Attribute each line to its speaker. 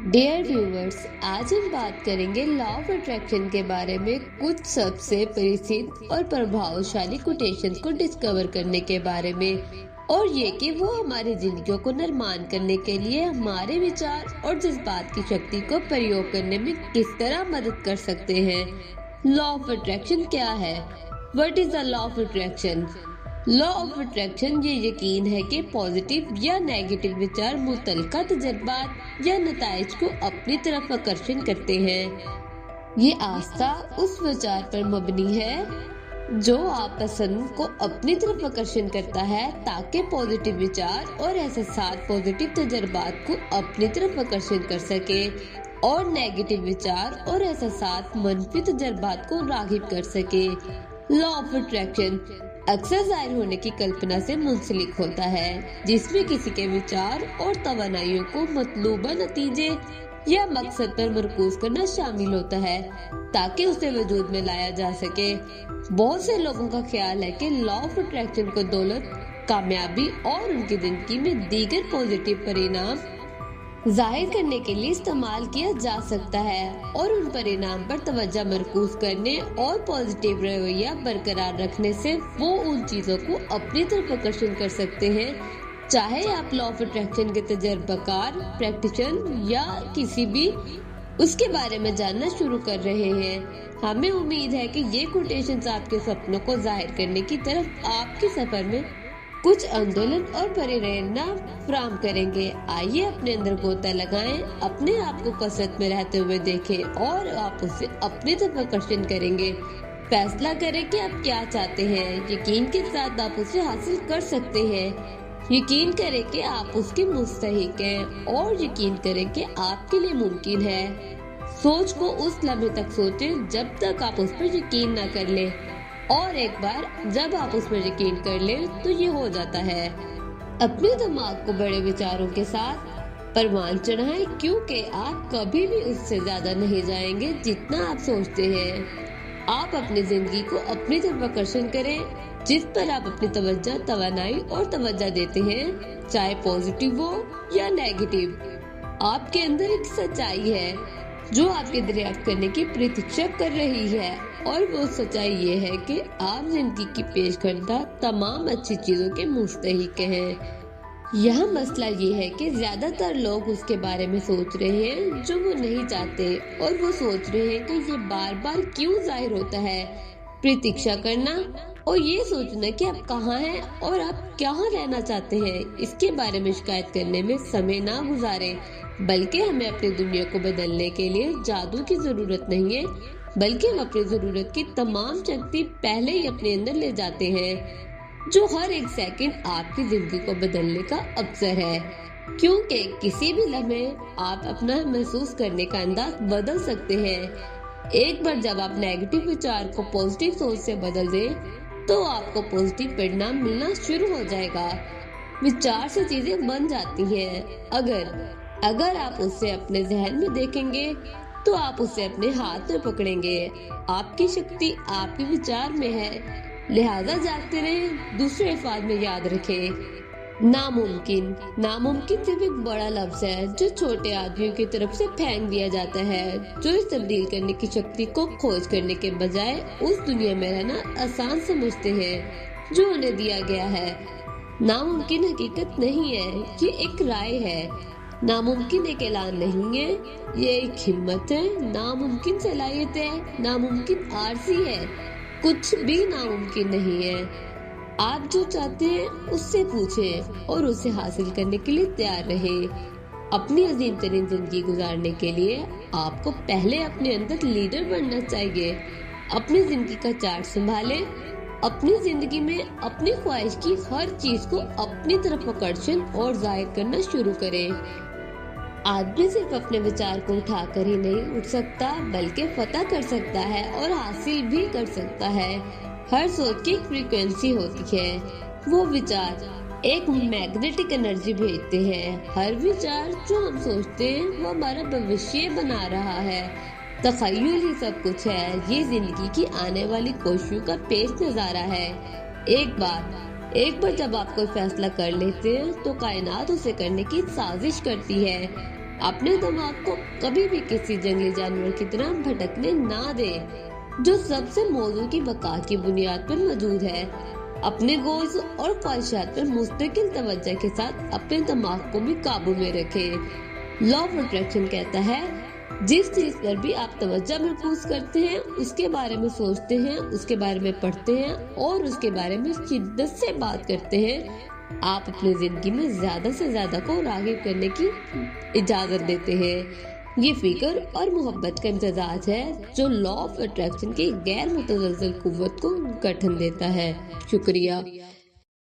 Speaker 1: Dear viewers, आज हम बात करेंगे लॉ ऑफ अट्रैक्शन के बारे में। कुछ सबसे प्रसिद्ध और प्रभावशाली कोटेशंस को डिस्कवर करने के बारे में, और ये कि वो हमारी जिंदगियों को निर्माण करने के लिए हमारे विचार और जज्बात की शक्ति को प्रयोग करने में किस तरह मदद कर सकते हैं। लॉ ऑफ अट्रैक्शन क्या है? What is the law of attraction? Law of attraction ये यकीन है कि पॉजिटिव या नेगेटिव विचार मुतल्लिका तजर्बात या नताइज को अपनी तरफ आकर्षण करते हैं। ये आस्था उस विचार पर मबनी है जो आप पसंद को अपनी तरफ आकर्षण करता है, ताकि पॉजिटिव विचार और एहसास पॉजिटिव तजर्बात को अपनी तरफ आकर्षण कर सके और नेगेटिव विचार और एहसास मनफी तजर्बात को राग़िब कर सके। लॉ ऑफ अट्रैक्शन अक्सर जाहिर होने की कल्पना से मुंसलिक होता है, जिसमें किसी के विचार और तवानाइयों को मतलूबा नतीजे या मकसद पर मरकूज करना शामिल होता है ताकि उसे वजूद में लाया जा सके। बहुत से लोगों का ख्याल है कि लॉ ऑफ अट्रैक्शन को दौलत, कामयाबी और उनकी जिंदगी में दीगर पॉजिटिव परिणाम जाहिर करने के लिए इस्तेमाल किया जा सकता है और उन परिणाम पर तवज्जो मरकूज करने और पॉजिटिव रवैया बरकरार रखने से वो उन चीजों को अपनी तरफ आकर्षण कर सकते हैं। चाहे आप लॉ ऑफ अट्रैक्शन के तजर्बाकार प्रैक्टिशनर या किसी भी उसके बारे में जानना शुरू कर रहे हैं, हमें उम्मीद है कि ये कोटेशंस आपके सपनों को जाहिर करने की तरफ आपके सफर में कुछ आंदोलन और प्रेरणा फराहम करेंगे। आइए अपने अंदर गोता लगाएं, अपने आप को कसरत में रहते हुए देखें और आप उसे अपनी तरफ आकर्षण करेंगे। फैसला करें कि आप क्या चाहते हैं। यकीन के साथ आप उसे हासिल कर सकते हैं। यकीन करें कि आप उसके मुस्तहिक हैं और यकीन करें कि आपके लिए मुमकिन है। सोच को उस लम्हे तक सोचें जब तक आप उस पर यकीन न कर लें, और एक बार जब आप उस पर यकीन कर लें तो ये हो जाता है। अपने दिमाग को बड़े विचारों के साथ परवान चढ़ाएं, क्योंकि आप कभी भी उससे ज्यादा नहीं जाएंगे जितना आप सोचते हैं। आप अपनी जिंदगी को अपनी तरफ आकर्षण करें, जिस पर आप अपनी तवज्जो, तवानाई और तवज्जो देते हैं, चाहे पॉजिटिव हो या नेगेटिव। आपके अंदर एक सच्चाई है जो आपके दरियाफ्त करने की प्रतीक्षा कर रही है, और वो सच्चाई ये है कि आप जिंदगी की पेश करदा तमाम अच्छी चीजों के मुस्तहिक हैं। यहाँ मसला ये है कि ज्यादातर लोग उसके बारे में सोच रहे हैं जो वो नहीं चाहते, और वो सोच रहे हैं कि ये बार बार क्यों जाहिर होता है। प्रतीक्षा करना और ये सोचना कि आप कहाँ हैं और आप कहाँ रहना चाहते हैं, इसके बारे में शिकायत करने में समय ना गुजारें, बल्कि हमें अपनी दुनिया को बदलने के लिए जादू की जरूरत नहीं है, बल्कि हम अपनी जरूरत की तमाम शक्ति पहले ही अपने अंदर ले जाते हैं, जो हर एक सेकंड आपकी जिंदगी को बदलने का अवसर है। क्योंकि किसी भी लम्हे आप अपना महसूस करने का अंदाज बदल सकते हैं। एक बार जब आप नेगेटिव विचार को पॉजिटिव सोच से बदल दें, तो आपको पॉजिटिव परिणाम मिलना शुरू हो जाएगा। विचार से चीजें बन जाती हैं। अगर आप उसे अपने जहन में देखेंगे तो आप उसे अपने हाथ में पकड़ेंगे। आपकी शक्ति आपके विचार में है, लिहाजा जागते रहें। दूसरे अल्फाज में याद रखें, नामुमकिन सिर्फ एक बड़ा लफ्ज है जो छोटे आदमियों की तरफ से फेंक दिया जाता है, जो इस तब्दील करने की शक्ति को खोज करने के बजाय उस दुनिया में रहना आसान समझते हैं जो उन्हें दिया गया है। नामुमकिन हकीकत नहीं है, ये एक राय है। नामुमकिन एक ऐलान नहीं है, ये एक हिम्मत है। नामुमकिन सलाहियत है, नामुमकिन आरज़ी है। कुछ भी नामुमकिन नहीं है। आप जो चाहते हैं उससे पूछें और उसे हासिल करने के लिए तैयार रहें। अपनी अजीम तरीन जिंदगी गुजारने के लिए आपको पहले अपने अंदर लीडर बनना चाहिए। अपनी जिंदगी का चार्ट संभालें। अपनी जिंदगी में अपनी ख्वाहिश की हर चीज को अपनी तरफ आकर्षण और जाहिर करना शुरू करें। आदमी सिर्फ अपने विचार को उठाकर ही नहीं उठ सकता, बल्कि फतह कर सकता है और हासिल भी कर सकता है। हर सोच की एक फ्रीक्वेंसी होती है। वो विचार एक मैग्नेटिक एनर्जी भेजते हैं। हर विचार जो हम सोचते हैं वो हमारा भविष्य बना रहा है। तखय्युल ही सब कुछ है। ये जिंदगी की आने वाली कोशिशों का पेश नजारा है। एक बार जब आप कोई फैसला कर लेते हैं तो कायनात उसे करने की साजिश करती है। अपने दिमाग को कभी भी किसी जंगली जानवर की तरह भटकने ना दे, जो सबसे मौजूद की बका की बुनियाद पर मौजूद है। अपने गोल्स और ख्वाहिशात पर मुस्तकिल तवज्जो के साथ अपने दिमाग को भी काबू में रखें। लॉ ऑफ अट्रैक्शन कहता है, जिस चीज पर भी आप तवज्जो महसूस करते हैं, उसके बारे में सोचते हैं, उसके बारे में पढ़ते हैं और उसके बारे में शिद्दत से बात करते हैं, आप अपनी जिंदगी में ज्यादा से ज्यादा को राग़िब करने की इजाजत देते हैं। ये फिक्र और मोहब्बत का इम्तजाज है जो लॉ ऑफ अट्रैक्शन की गैर मुतज़लज़ल कुव्वत को गठन देता है। शुक्रिया।